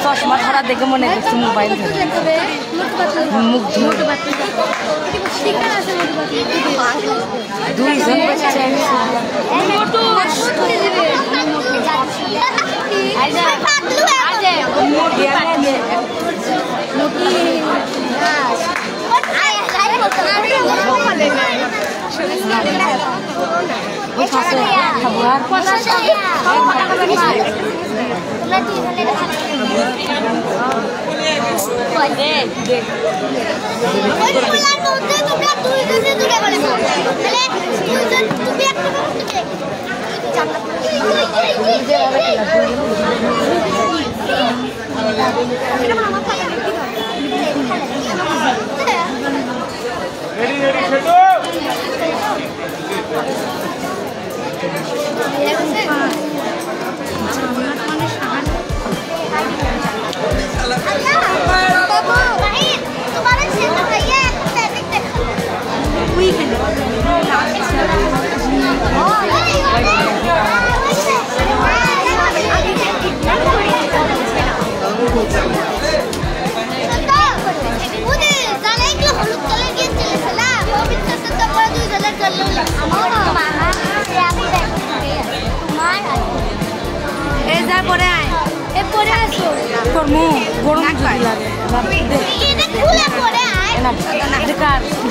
চশমা ধরা দেখে মনে করছে মোবাইল দুইজন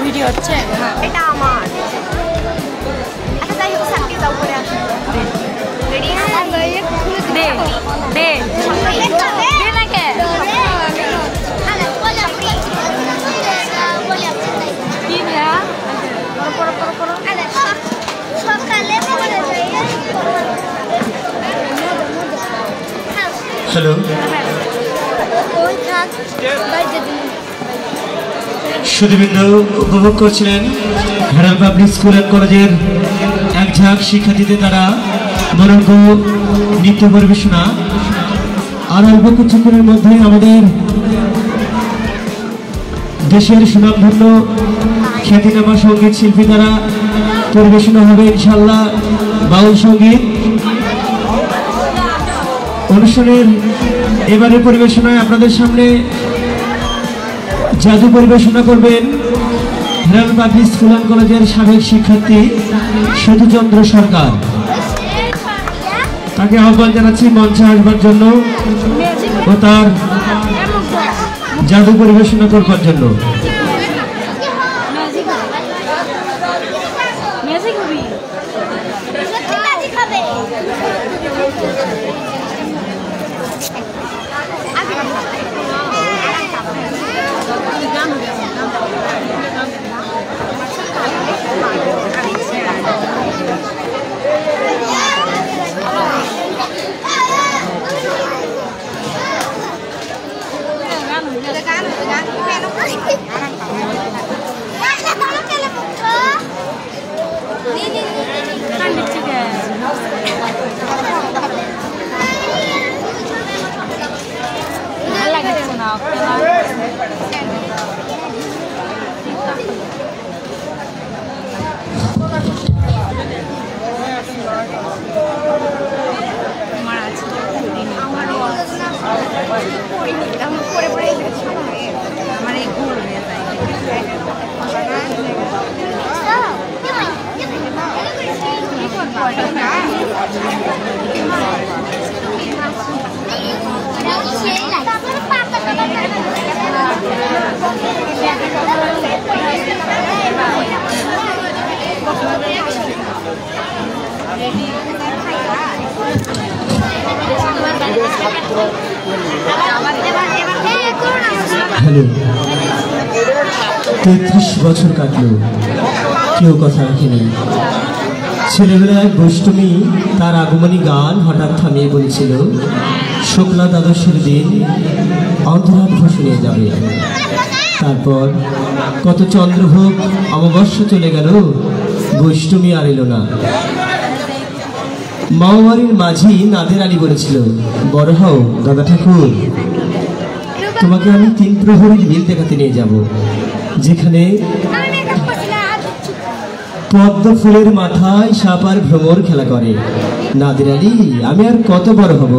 ভিডিও হচ্ছে এটা আমার আচ্ছা তাই হোক সাথে যাও করে আসো রেডি দে দে দে না কে আরে বল আপনি বল আপনি কি না পর আরে সকালে বলে যাই হ্যালো সুধীবৃন্দ উপভোগ করছিলেন হেরাল পাবলিক স্কুল অ্যান্ড কলেজের এক ঝাঁক শিক্ষার্থীদের দ্বারা মনোজ্ঞ নৃত্য পরিবেশনা। আর অল্প কিছুক্ষণের মধ্যে আমাদের দেশের সুনামধন্য খ্যাতিনামা সঙ্গীত শিল্পী দ্বারা পরিবেশনা হবে ইনশাল্লাহ বাউল সঙ্গীত। অনুষ্ঠানের এবারের পরিবেশনায় আপনাদের সামনে জাদু পরিবেশনা করবেন হেরাল পাবলিক স্কুল অ্যান্ড কলেজের সাবেক শিক্ষার্থী সধুচন্দ্র সরকার। তাকে আহ্বান জানাচ্ছি মঞ্চে আসবার জন্য ও তার জাদু পরিবেশনা করবার জন্য। হ্যালো 33 বছর কাটলো, কেউ কথা রাখেনি। ছেলেবেলায় বৈষ্ণবী তার আগমনী গান হঠাৎ থামিয়ে বলেছিল, শুক্লা দ্বাদশীর দিন অন্তরাত ঘোষণিয়ে যাবে। তারপর কত চন্দ্রভোগ অমাবস্যা চলে গেল, বৈষ্ণবী আর এলো না। মাওবাড়ির মাঝি নাদের আলী বলেছিল, বড় হও দাদা ঠাকুর। তোমাকে আমি 3 প্রহরীর মিল দেখাতে নিয়ে যাব, যেখানে পদ্ম ফুলের মাথায় সাপ আর ভ্রমর খেলা করে। নাদির আলী, আমি আর কত বড় হব?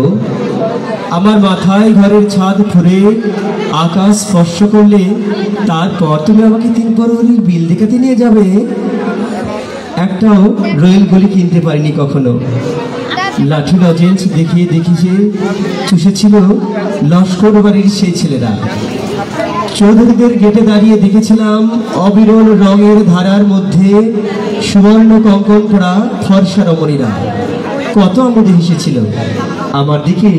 আমার মাথায় ঘরের ছাদ ফুরে আকাশ স্পর্শ করলে তারপর তুমি আমাকে 3 প্রহরীর বিল দেখাতে নিয়ে যাবে? একটাও রয়েল গলি কিনতে পারিনি কখনো। লাঠি লজেন্স দেখিয়ে দেখিয়ে চুষেছিল লস্কর বাড়ির সেই ছেলেরা। চৌধুরীদের গেটে দাঁড়িয়ে দেখেছিলাম অবিরল রঙের ধারার মধ্যে সুবর্ণ কঙ্কন করা ফর্সা রমণীরা। কত আমোদে হেসেছিল, আমার দিকে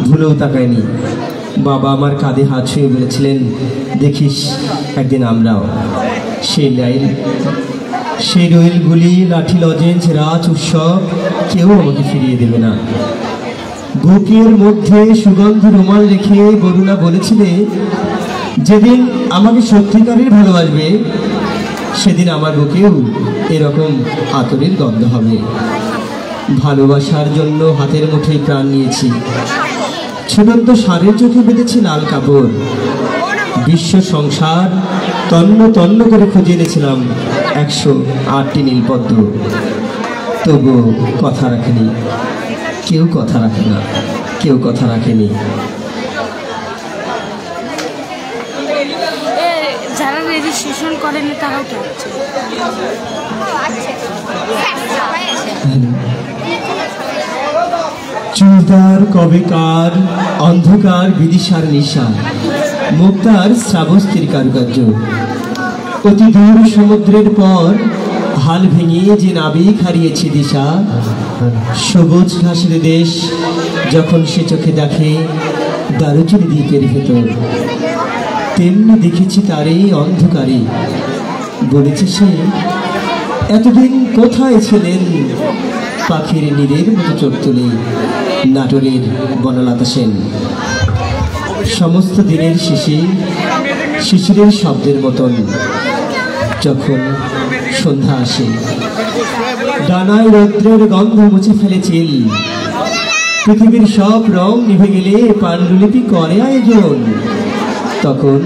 ভুলেও তাকায়নি। বাবা আমার কাঁধে হাত ছুঁয়ে বলেছিলেন, দেখিস একদিন আমরাও সেই রয়েলগুলি, লাঠি লজেন্স, রাজ উৎসব কেউ আমাকে ফিরিয়ে দেবে না। বুকের মধ্যে সুগন্ধি রুমাল রেখে বরুণা বলেছিলে, যেদিন আমাকে সত্যিকারের ভালোবাসবে সেদিন আমার বুকেও এরকম আতরের গন্ধ হবে। ভালোবাসার জন্য হাতের মুঠোয় প্রাণ নিয়েছি। ছুটন্ত সারের চোখে বেঁধেছি লাল কাপড়। বিশ্ব সংসার তন্ন তন্ন করে খুঁজে এনেছিলাম 108টি নীলপদ্ম। তবু কথা রাখেনি, কেউ কথা রাখে না, কেউ কথা রাখেনি। যারা রেজিস্ট্রেশন করেনি তারাও তো আছে। চুলদার কবেকার অন্ধকার বিদিশার নিশা, মুক্তার শ্রাবস্তির কারুকার্য। অতি দূর সমুদ্রের পর হাল ভেঙে যে নাবিক হারিয়েছে দিশা, সবুজ ঘাসের দেশ যখন সে চোখে দেখে দারুচিনি দ্বীপের ভেতর, তেমনি দেখেছি তারে অন্ধকারে। বলেছে সে, এতদিন কোথায় ছিলেন? পাখির নীরের মতো চোখ তুলে নাটোরের বনলতা সেন। সমস্ত দিনের শেষে শিশিরের শব্দের মতন যখন সন্ধ্যা আসে, ডানায় রৌদ্রের গন্ধ মুছে ফেলে চিল। পৃথিবীর সব রং নিভে গেলে পাণ্ডুলিপি করে আয়োজন। তখন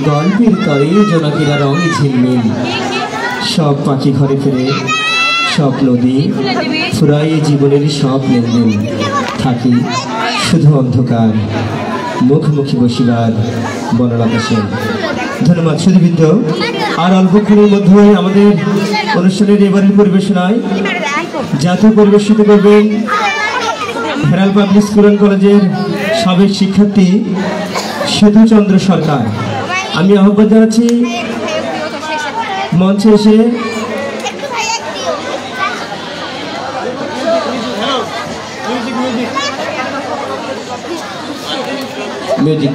গল্পের তরে জোনাকিরা রঙে ঝিলমিল। সব পাখি ঘরে ফিরে, সব নদী ফুরাইয়ে জীবনের সব লেনদেন। থাকি শুধু অন্ধকার, মুখোমুখি বসিবার বনলতা সেন। ধন্যবাদ সুধীবৃন্দ। আর অল্পক্ষণের মধ্যে আমাদের অনুষ্ঠানের এবারের পরিবেশনায় জাতীয় পরিবেশিত করবেন হেরাল পাবলিক স্কুল অ্যান্ড কলেজের সাবেক শিক্ষার্থী সেতুচন্দ্র সরকার। আমি আহ্বান জানাচ্ছি মঞ্চে এসে মিউজিক।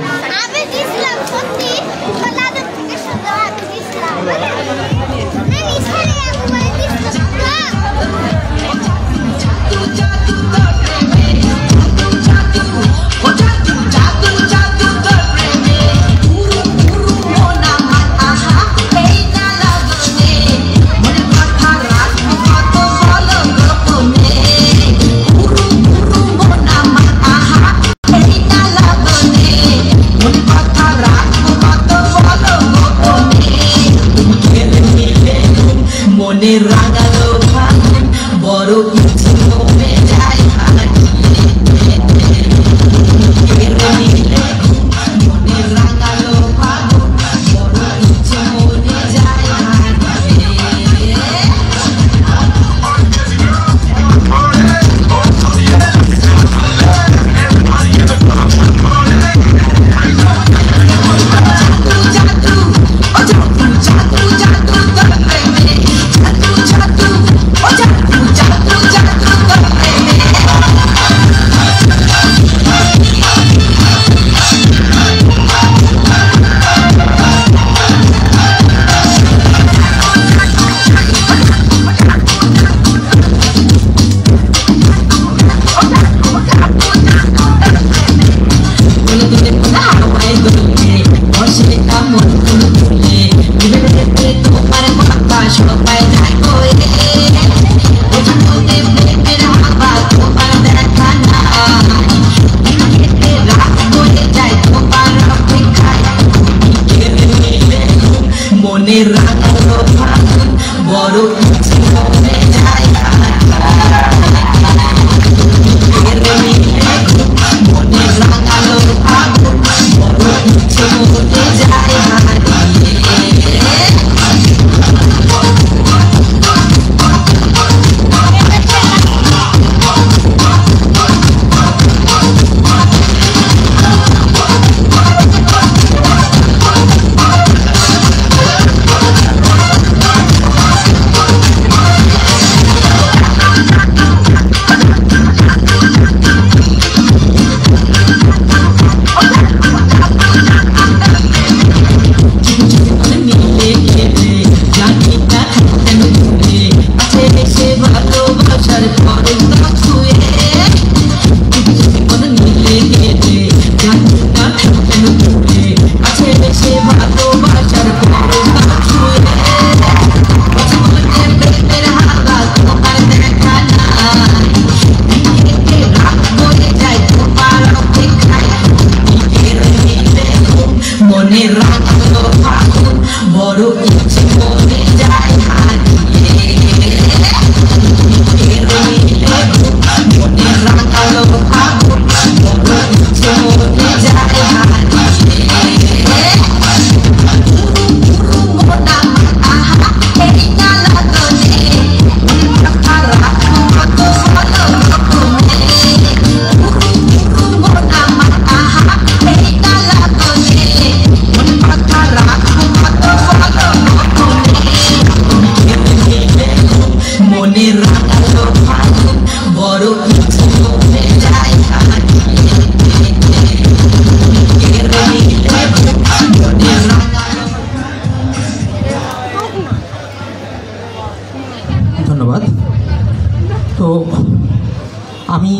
আমি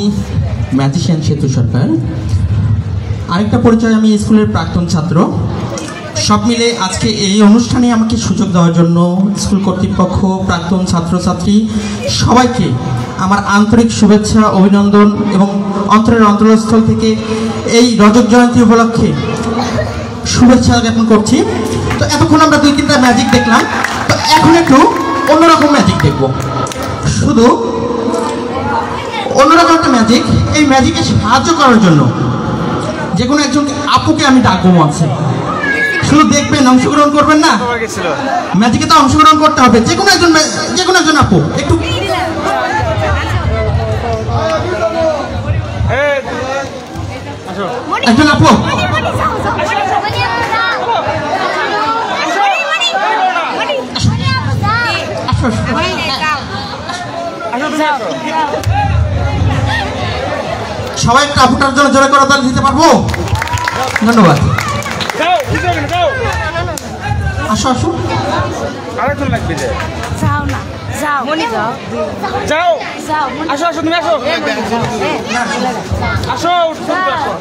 ম্যাজিশিয়ান সেতু সরকার। আরেকটা পরিচয়, আমি স্কুলের প্রাক্তন ছাত্র। সব মিলে আজকে এই অনুষ্ঠানে আমাকে সুযোগ দেওয়ার জন্য স্কুল কর্তৃপক্ষ, প্রাক্তন ছাত্রছাত্রী সবাইকে আমার আন্তরিক শুভেচ্ছা, অভিনন্দন এবং অন্তরের অন্তরস্থল থেকে এই রজত জয়ন্তী উপলক্ষে শুভেচ্ছা জ্ঞাপন করছি। তো এতক্ষণ আমরা 2-3টা ম্যাজিক দেখলাম, তো এখন একটু অন্যরকম ম্যাজিক দেখব। শুধু অন্যরকম একটা ম্যাজিক, এই ম্যাজিকে সাহায্য করার জন্য যে কোনো একজন আপুকে আমি ডাকবো মঞ্চে। শুধু দেখবেন, অংশগ্রহণ করবেন না। ম্যাজিকে তো অংশগ্রহণ করতে হবে। যে কোনো একজন আপু একটু একজন আপু সবাই একটা আপুটার জন্য জোরে করে তালি দিতে পারবো? ধন্যবাদ। আসো আসো, আরেকজন লাগবে যে যাও না, যাও মনি, যাও যাও যাও আসো আসো তুমি আসো আসো উঠো আসো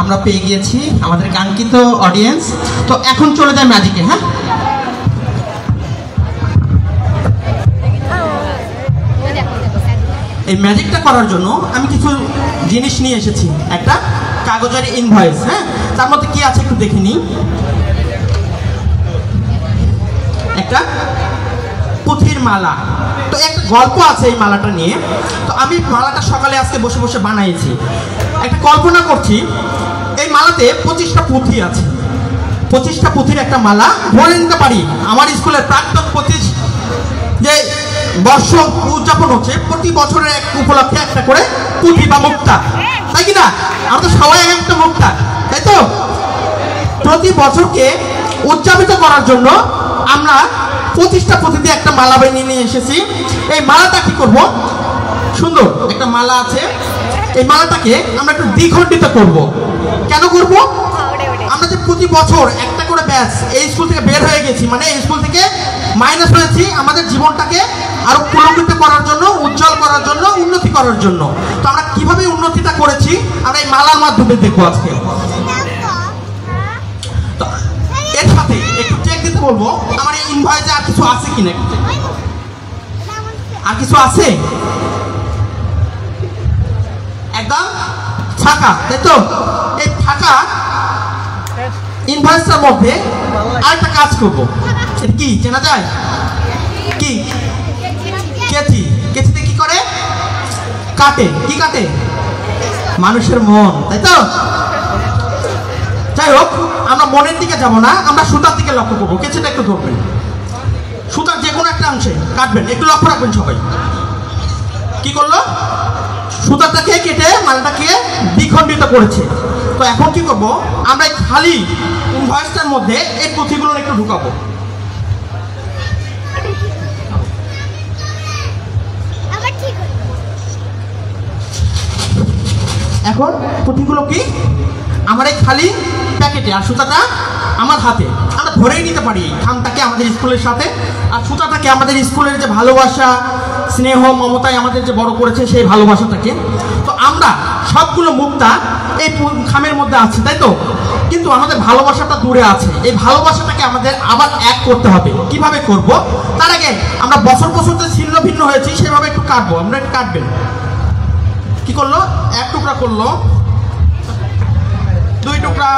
আমরা পেয়ে গিয়েছি আমাদের কাঙ্ক্ষিত অডিয়েন্স। তো এখন চলে যায় ম্যাজিকে। হ্যাঁ, এই ম্যাজিকটা করার জন্য আমি কিছু জিনিস নিয়ে এসেছি। একটা কাগজের ইনভয়েস, হ্যাঁ, তার মধ্যে কি আছে একটু দেখে নিই। একটা পুঁথির মালা, তো একটা গল্প আছে এই মালাটা নিয়ে। তো আমি মালাটা সকালে আজকে বসে বসে বানাইছি। একটা কল্পনা করছি, এই মালাতে 25টা পুঁথি আছে। 25টা পুঁথির একটা মালা ধরে নিতে পারি। আমার স্কুলের প্রাক্তন 25 যে বর্ষ উদযাপন হচ্ছে, প্রতি বছরের এক উপলক্ষে একটা করে পুঁথি বা মুক্তা, তাই কিনা? আমরা তো সবাই একটা মুক্তা, তাই তো? প্রতি বছরকে উদযাপিত করার জন্য আমরা 25টা পুঁথি দিয়ে একটা মালা বানিয়ে নিয়ে এসেছি। এই মালাটা কি করব? সুন্দর একটা মালা আছে, এই মালাটাকে আমরা একটু দ্বিখণ্ডিত করব। কেন করব? আমরা যে প্রতি বছর একটা করে ব্যাচ এই স্কুল থেকে বের হয়ে গেছি, মানে এই স্কুল থেকে মাইনাস হয়েছি, আমাদের জীবনটাকে আরো পুনর্বিত করার জন্য, উজ্জ্বল করার জন্য, উন্নতি করার জন্য। তো আমরা কিভাবে উন্নতিটা করেছি আমরা এই মালার মাধ্যমে দেখবো আজকে। তো এর সাথে একটু চেক দিতে বলবো আমার এই ইনভয়েসে আর কিছু আছে কিনা। আর কিছু আছে? একদম ফাঁকা, তাই তো? এই ফাঁকা ইনভয়েসটার মধ্যে আরেকটা কাজ করবো। এটা কি চেনা যায়? কি? কেচি। কেচিতে কি করে? কাটে। কি কাটে? মানুষের মন, তাই তো? যাই হোক, আমরা মনের দিকে যাব না, আমরা সুতার দিকে লক্ষ্য করবো। কেচিটা একটু ধরবেন, সুতার যে কোনো একটা অংশে কাটবেন, একটু লক্ষ্য রাখবেন সবাই। কি করলো? সুতাটাকে কেটে মালাটাকে দ্বিখণ্ডিত করেছে। তো এখন কি করব? আমরা এই খালি ইনভয়েসটার মধ্যে এই পুঁথিগুলো একটু ঢুকাবো। এখন পুঁথিগুলো কি আমার এই খালি প্যাকেটে, আর সুতাটা আমার হাতে। আমরা ধরেই নিতে পারি খামটাকে আমাদের স্কুলের সাথে, আর সুতাটাকে আমাদের স্কুলের যে ভালোবাসা, স্নেহ, মমতায় আমাদের যে বড় করেছে সেই ভালোবাসাটাকে। তো আমরা সবগুলো মুক্তা এই খামের মধ্যে আছে, তাই তো? কিন্তু আমাদের ভালোবাসাটা দূরে আছে। এই ভালোবাসাটাকে আমাদের আবার এক করতে হবে। কিভাবে করব? তার আগে আমরা বছর বছর যে ছিন্ন ভিন্ন হয়েছি সেভাবে একটু কাটবো। আমরা একটু কাটবেন। কি করলো? এক টুকরা করলো, 2 টুকরা,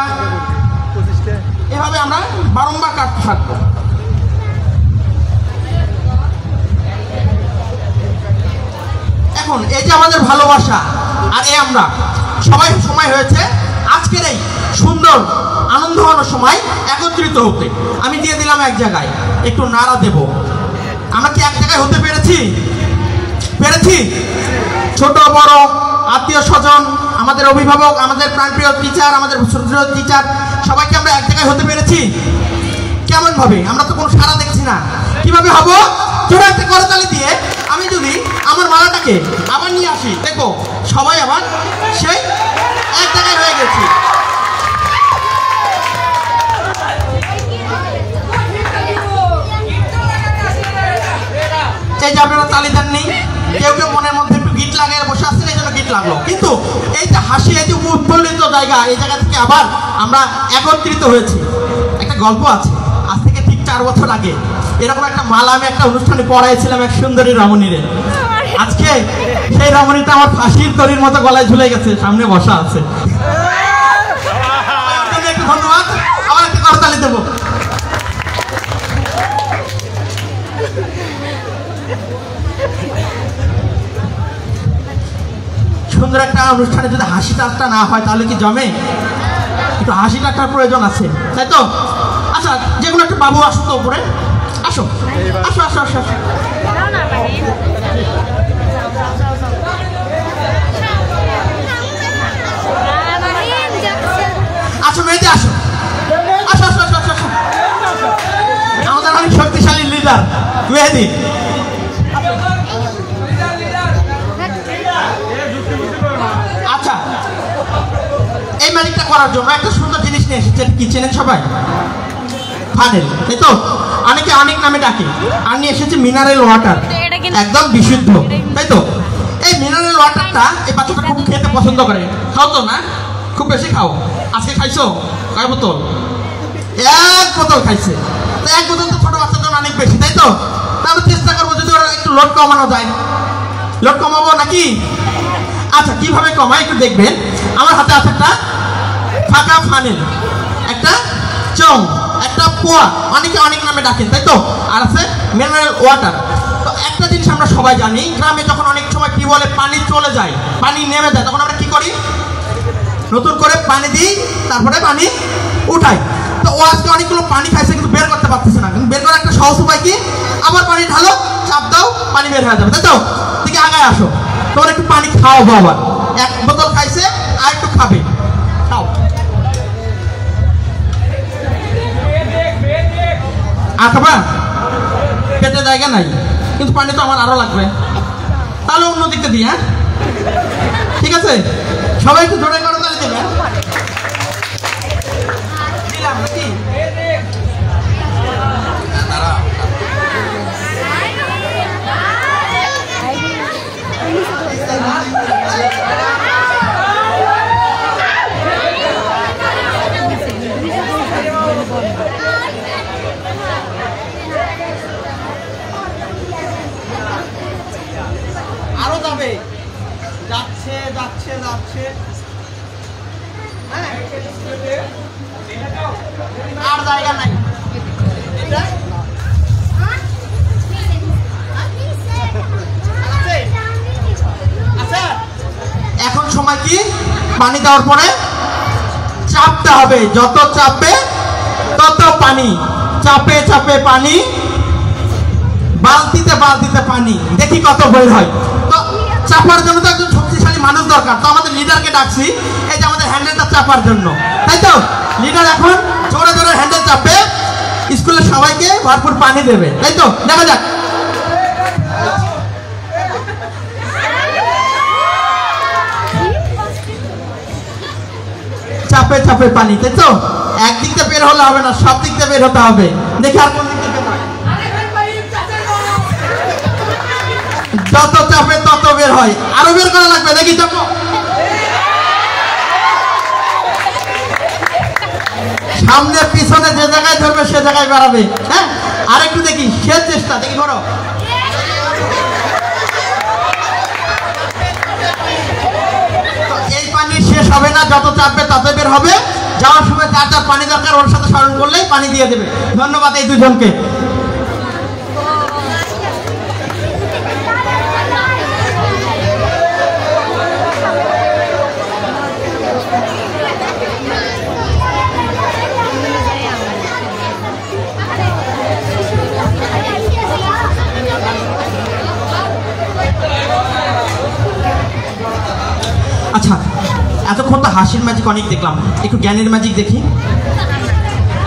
এভাবে আমরা বারংবার কাটতে থাকবো। এখন এই যে আমাদের ভালোবাসা আর এই আমরা সবাই সময় হয়েছে আজকের এই সুন্দর আনন্দ ঘন সময় একত্রিত হতে। আমি দিয়ে দিলাম এক জায়গায়, একটু নাড়া দেব। আমরা কি এক জায়গায় হতে পেরেছি? পেরেছি? ছোট বড় আত্মীয় স্বজন, আমাদের অভিভাবক, আমাদের প্রাণপ্রিয় টিচার, আমাদের শ্রদ্ধেয় টিচার, সবাইকে আমরা এক জায়গায় হতে পেরেছি। কেমন ভাবে? আমরা তো কোনো সাড়া দেখছি না। কিভাবে হবো? জোরে একটা করতালি দিয়ে আমি যদি আমার মালাটাকে আবার নিয়ে আসি, দেখো সবাই আবার সেই এক জায়গায় হয়ে গেছি। এই যে আপনারা তালি দেননি, কেউ কেউ মনের মধ্যে একটু গিট লাগায় বসে আসছেন, এই জন্য গিট লাগলো। কিন্তু এই যে হাসি, এই যে উৎফুল্লিত জায়গা, এই জায়গা থেকে আবার আমরা একত্রিত হয়েছি। একটা গল্প আছে, আজ থেকে ঠিক 4 বছর আগে এরকম একটা মালা আমি একটা অনুষ্ঠানে পড়াইছিলাম এক সুন্দরী রমণীরে। আজকে সেই রমণীটা আমার ফাঁসির দড়ির মতো গলায় ঝুলে গেছে, সামনে বসা আছে। একটু ধন্যবাদ, আবার একটা করতালি দেবো। সুন্দর একটা অনুষ্ঠানে যদি হাসি ঠাট্টা না হয় তাহলে কি জমে? একটু হাসি ঠাট্টার প্রয়োজন আছে, তাই তো? আচ্ছা, যে কোনো একটা বাবু আসো তো উপরে, আসো আসো আসো আসো। আসো মেয়েতে, আসো আসো আসো আসো আসো। আমাদের অনেক শক্তিশালী লিডার মেহেদি। আচ্ছা, এই ম্যাজিকটা করার জন্য একটা সুন্দর জিনিস নিয়ে এসেছে। কি চেনেন সবাই? ফানেল, তাই তো? অনেকে অনেক নামে ডাকে। আর নিয়ে এসেছে মিনারেল ওয়াটার, একদম বিশুদ্ধ, তাই তো? এই মিনারেল ওয়াটারটা এই বাচ্চাটা খুব খেতে পছন্দ করে। খাও তো না? খুব বেশি খাও। আজকে খাইছো কয় বোতল? 1 বোতল খাইছে। তো 1 বোতল তো ছোট বাচ্চার জন্য অনেক বেশি, তাই তো? তাহলে চেষ্টা করবো যদি ওরা একটু লোড কমানো যায়। লোড কমাবো নাকি? আচ্ছা, কিভাবে কমায় একটু দেখবেন। আমার হাতে আছে একটা ফাঁকা ফানেল, একটা চং, একটা পোয়া, অনেকে অনেক নামে ডাকেন, তাই তো? আর আছে মিনারেল ওয়াটার। তো একটা জিনিস আমরা সবাই জানি, গ্রামে যখন অনেক সময় কি বলে পানি চলে যায়, পানি নেমে যায়, তখন আমরা কি করি? নতুন করে পানি দিই, তারপরে পানি উঠাই। তো ও আজকে অনেকগুলো পানি খাইছে কিন্তু বের করতে পারতেছে না। কিন্তু বের করার একটা সহজ উপায় কি? আবার পানি ঢালো, চাপ দাও, পানি বের হয়ে যাবে, তাই তো? থেকে আগায় আসো, তোমার একটু পানি খাওয়াবো। আবার 1 বোতল খাইছে, আর একটু খাবে, খাও। আর খাবা? পেটে জায়গা নাই, কিন্তু পানি তো আমার আরো লাগবে। তাহলে অন্য দিকটা দিই, হ্যাঁ? ঠিক আছে, সবাই একটু জোরে করে তালি দেবে। দিলাম নাকি? আরো যাবে, যাচ্ছে যাচ্ছে যাচ্ছে, আর জায়গা নাই। আচ্ছা, এখন সময় কি? পানি দেওয়ার পরে চাপতে হবে, যত চাপবে তত পানি, চাপে চাপে পানি, বালতিতে বালতিতে পানি, দেখি কত বের হয়। তো চাপার জন্য তো একজন শক্তিশালী মানুষ দরকার। তো আমাদের লিডারকে ডাকছি, এই যে আমাদের হ্যান্ডেলটা চাপার জন্য, তাই তো? লিডার এখন জোরে জোরে হ্যান্ডেল চাপবে, স্কুলের সবাইকে ভরপুর পানি দেবে, তাই তো? দেখা যাক। চাপে চাপে পানি, তাই তো? একদিক দিয়ে বের হলে হবে না, সব দিক দিয়ে বের হতে হবে। দেখি আর কোন দিক দিয়ে বের হয়। যত চাপে তত বের হয়, আরো বের করা লাগবে, দেখি চাপো। সামনে পিছনে যে জায়গায় ধরবে সে জায়গায় বেড়াবে, হ্যাঁ? আর একটু দেখি, শেষ চেষ্টা, দেখি করো। এই পানি শেষ হবে না, যত চাপবে তত বের হবে। যাওয়ার সময় যার যার পানি দরকার ওর সাথে স্মরণ করলেই পানি দিয়ে দেবে। ধন্যবাদ এই দুজনকে। আচ্ছা, এতক্ষণ তো হাসির ম্যাজিক অনেক দেখলাম, একটু জ্ঞানের ম্যাজিক দেখি।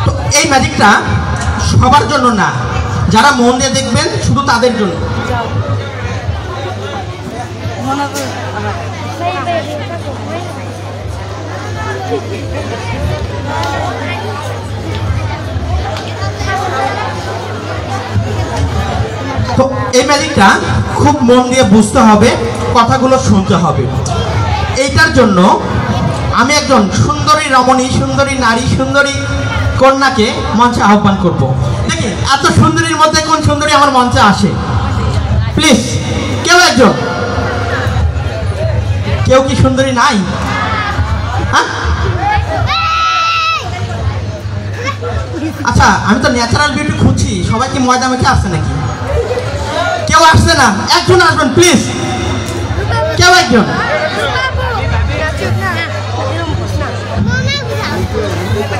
তো এই ম্যাজিকটা সবার জন্য না, যারা মন দিয়ে দেখবেন শুধু তাদের জন্য। তো এই ম্যাজিকটা খুব মন দিয়ে বুঝতে হবে, কথাগুলো শুনতে হবে। এইটার জন্য আমি একজন সুন্দরী রমণী, সুন্দরী নারী, সুন্দরী কন্যাকে মঞ্চে আহ্বান করব। দেখি এত সুন্দরীর মধ্যে কোন সুন্দরী আমার মঞ্চে আসে, প্লিজ। কেউ একজন, কেউ কি সুন্দরী নাই? হ্যাঁ, আচ্ছা, আমি তো ন্যাচারাল বিউটি খুঁজছি, সবাই কি ময়দা মেখে আসছে নাকি? কেউ আসছে না, একজন আসবেন প্লিজ, কেউ একজন।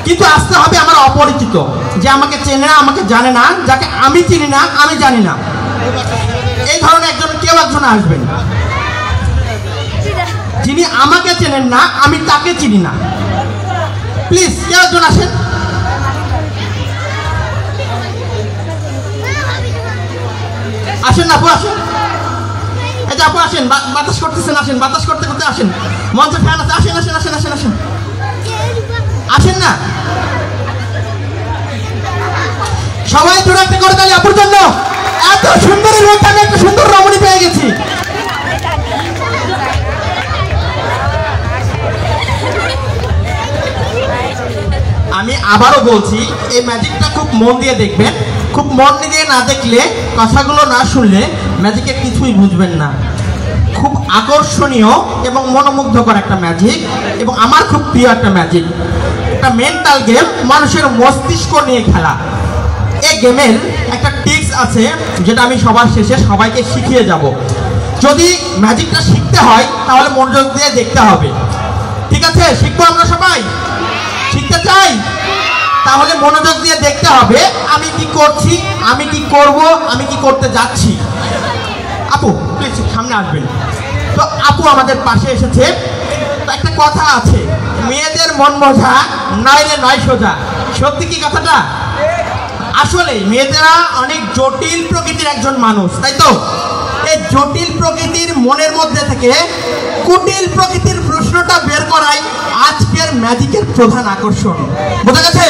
কিন্তু আসতে হবে আমার অপরিচিত, যে আমাকে চেনে না, আমাকে জানে না, যাকে আমি চিনি না, আমি জানি না, এই ধরনের একজন, কেউ একজন আসবেন যিনি আমাকে চেনেন না, আমি তাকে চিনি না। প্লিজ কেউ একজন আসেন। আসেন আপু, আসেন। এই যে আপু আসেন, বাতাস করতেছেন, আসেন, বাতাস করতে করতে আসেন। মঞ্চে ফ্যান আছে, আসেন আসেন আসেন আসেন আসেন আসেন না সবাই জোরে একটা করে তালি আপুর জন্য। এত সুন্দরের মধ্যে আমি একটা সুন্দর রমণী পেয়ে গেছি। আমি আবারও বলছি, এই ম্যাজিকটা খুব মন দিয়ে দেখবেন। খুব মন দিয়ে না দেখলে, কথাগুলো না শুনলে ম্যাজিকের কিছুই বুঝবেন না। খুব আকর্ষণীয় এবং মনোমুগ্ধকর একটা ম্যাজিক, এবং আমার খুব প্রিয় একটা ম্যাজিক। একটা মেন্টাল গেম, মানুষের মস্তিষ্ক নিয়ে খেলা। এই গেমের একটা টিপস আছে, যেটা আমি সবার শেষে সবাইকে শিখিয়ে যাব। যদি ম্যাজিকটা শিখতে হয় তাহলে মনোযোগ দিয়ে দেখতে হবে, ঠিক আছে? শিখবো আমরা সবাই, শিখতে চাই, তাহলে মনোযোগ দিয়ে দেখতে হবে আমি কি করছি, আমি কি করব, আমি কি করতে যাচ্ছি। আপু প্লিজ সামনে আসবেন। তো আপু আমাদের পাশে এসেছে। তো একটা কথা আছে, মেয়েদের মন বোঝা নয় রে নয় সোজা। সত্যি কি কথাটা? আসলে মেয়েদেরা অনেক জটিল প্রকৃতির একজন মানুষ, তাই তো? এই জটিল প্রকৃতির মনের মধ্যে থেকে কুটিল প্রকৃতির প্রশ্নটা বের করাই আজকের ম্যাজিকের প্রধান আকর্ষণ। বোঝা গেছে?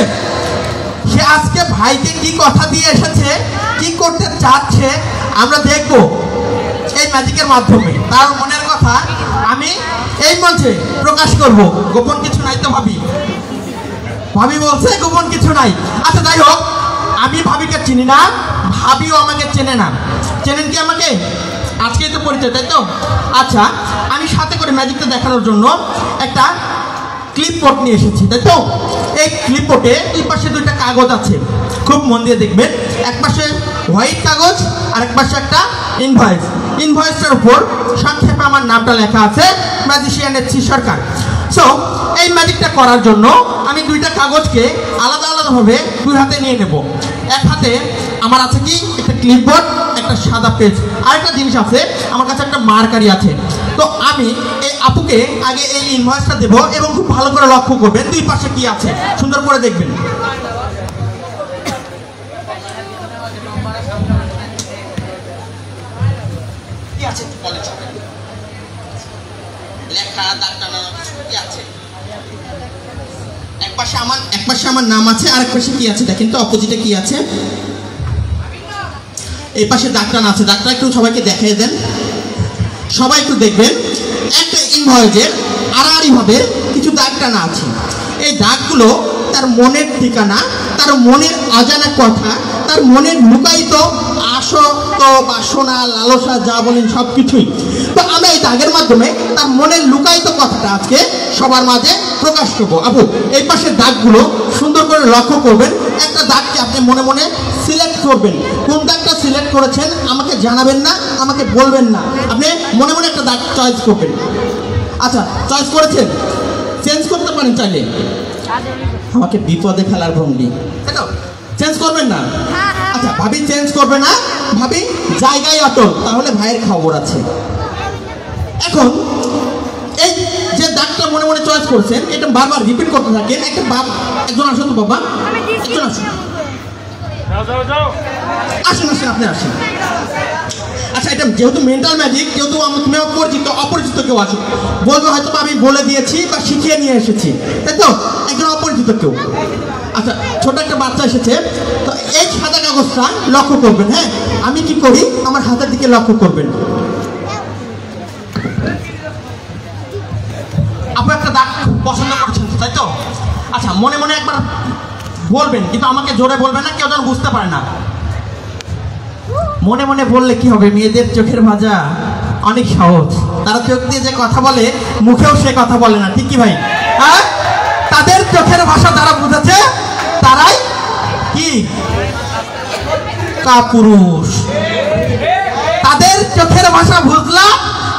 সে আজকে ভাইকে কি কথা দিয়ে এসেছে, কি করতে চাচ্ছে, আমরা দেখব এই ম্যাজিকের মাধ্যমে। তার মনের কথা আমি এই মঞ্চে প্রকাশ করব। গোপন কিছু নাই তো ভাবি? ভাবি বলছে গোপন কিছু নাই। আচ্ছা যাই হোক, আমি ভাবিকে চিনি না, ভাবিও আমাকে চেনে না। চেনেন কি আমাকে? আজকেই তো পরিচয়, তাই তো? আচ্ছা, আমি সাথে করে ম্যাজিকটা দেখানোর জন্য একটা ক্লিপবোর্ড নিয়ে এসেছি, তাই তো? এই ক্লিপবোর্ডে দুই পাশে দুইটা কাগজ আছে, খুব মন দিয়ে দেখবেন। এক পাশে হোয়াইট কাগজ আর এক পাশে একটা ইনভয়েস। ইনভয়েসটার উপর সংক্ষেপে আমার নামটা লেখা আছে, ম্যাজিশিয়ান এসি সরকার। সো এই ম্যাজিকটা করার জন্য আমি দুইটা কাগজকে আলাদা আলাদাভাবে দুই হাতে নিয়ে নেব। এক হাতে আমার আছে কি একটা ক্লিপবোর্ড, একটা সাদা পেজ, আর একটা জিনিস আছে আমার কাছে একটা মার্কারি আছে। তো আমি এই আপুকে আগে এই ইনভয়েসটা দেব, এবং খুব ভালো করে লক্ষ্য করবেন দুই পাশে কি আছে, সুন্দর করে দেখবেন। কি আছে বলেন সবাই? লেখা দাগ টানানো কি আছে? এক পাশে আমার নাম আছে, আর এক পাশে কি আছে দেখেন তো, অপোজিটে কি আছে? এই পাশে দাগ টানা আছে। দাগটা একটু সবাইকে দেখিয়ে দেন, সবাই একটু দেখবেন। একটা ইনভয়েসের আড়াআড়ি ভাবে কিছু দাগ টানা আছে। এই দাগগুলো তার মনের ঠিকানা, তার মনের অজানা কথা, তার মনের লুকায়িত আসক্ত বাসনা লালসা যা বলেন সব কিছুই। তো আমরা এই দাগের মাধ্যমে তার মনের লুকায়িত কথাটা আজকে সবার মাঝে প্রকাশ করবো। আপু এই পাশের দাগগুলো সুন্দর করে লক্ষ্য করবেন। একটা দাগকে আপনি মনে মনে সিলেক্ট করবেন। কোন দাগটা সিলেক্ট করেছেন আমাকে জানাবেন না, আমাকে বলবেন না, আপনি মনে মনে একটা দাগ চয়েস করবেন। আচ্ছা চয়েস করেছেন, চেঞ্জ করতে পারেন চাইলে। আমাকে বিপদে ফেলার ভঙ্গি, তাই তো? চেঞ্জ করবেন না? আচ্ছা ভাবি চেঞ্জ করবে না, ভাবি জায়গায় অটল, তাহলে ভাইয়ের খবর আছে। এখন এই যে দাগটা মনে মনে চয়েস করছেন, এটা বারবার রিপিট করতে থাকেন। একজন আসুন তো বাবা, একজন আসুন, আসুন আসুন আপনি আসুন। আচ্ছা এটা যেহেতু মেন্টাল ম্যাজিক, যেহেতু তুমি অপরিচিত কেউ আসুক, বলবো হয়তো আমি বলে দিয়েছি বা শিখিয়ে নিয়ে এসেছি, তাই তো? একজন অপরিচিত কেউ। আচ্ছা ছোট একটা বাচ্চা এসেছে, তো এই সাদা কাগজটা লক্ষ্য করবেন। হ্যাঁ, আমি কি করি আমার হাতের দিকে লক্ষ্য করবেন। আপনি একটা দাগ পছন্দ করছেন তাই তো? আচ্ছা মনে মনে একবার বলবেন, কিন্তু আমাকে জোরে বলবেন না, কেউ যেন বুঝতে পারে না। মনে মনে বললে কি হবে, মেয়েদের চোখের ভাজা অনেক সহজ, তারা চোখ দিয়ে যে কথা বলে মুখেও সে কথা বলে না, ঠিক কি ভাই? হ্যাঁ, তাদের চোখের ভাষা যারা বুঝেছে তারাই কি কাপুরুষ। তাদের চোখের ভাষা বুঝলাম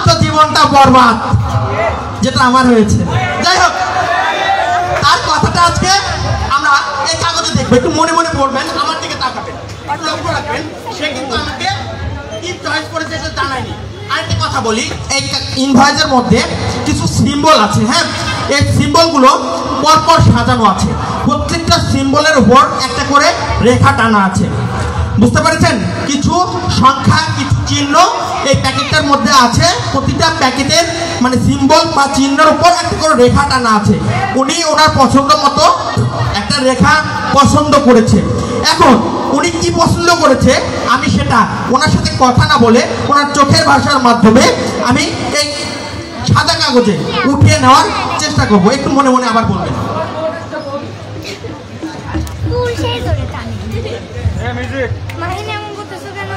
তো জীবনটা বরবাদ, যেটা আমার হয়েছে। যাই হোক, তার কথাটা আজকে আমরা এই কাগজে দেখবো, একটু মনে মনে পড়বেন, আমার দিকে তাকাবেন, লক্ষ্য রাখবেন। সে কিন্তু আমাকে কি চয়েস করেছে সেটা জানায়নি। আরেকটা কথা বলি, এই ইনভয়েসের মধ্যে কিছু সিম্বল আছে। হ্যাঁ, এই সিম্বলগুলো পরপর সাজানো আছে, প্রত্যেকটা সিম্বলের উপর একটা করে রেখা টানা আছে। বুঝতে পেরেছেন? কিছু সংখ্যা, কিছু চিহ্ন এই প্যাকেটটার মধ্যে আছে। প্রতিটা প্যাকেটের মানে সিম্বল বা চিহ্নের উপর একটা করে রেখা টানা আছে। উনি ওনার পছন্দ মতো একটা রেখা পছন্দ করেছে। এখন উনি কি পছন্দ করেছে আমি সেটা ওনার সাথে কথা না বলে ওনার চোখের ভাষার মাধ্যমে আমি এই সাদা কাগজে উঠিয়ে নেওয়ার চেষ্টা করব। একটু মনে মনে আবার বলবেন। মিউজিক মাহিনী এমন করতেছো কেন?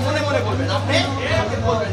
মনে মনে বলবেন, আপনি বলবেন।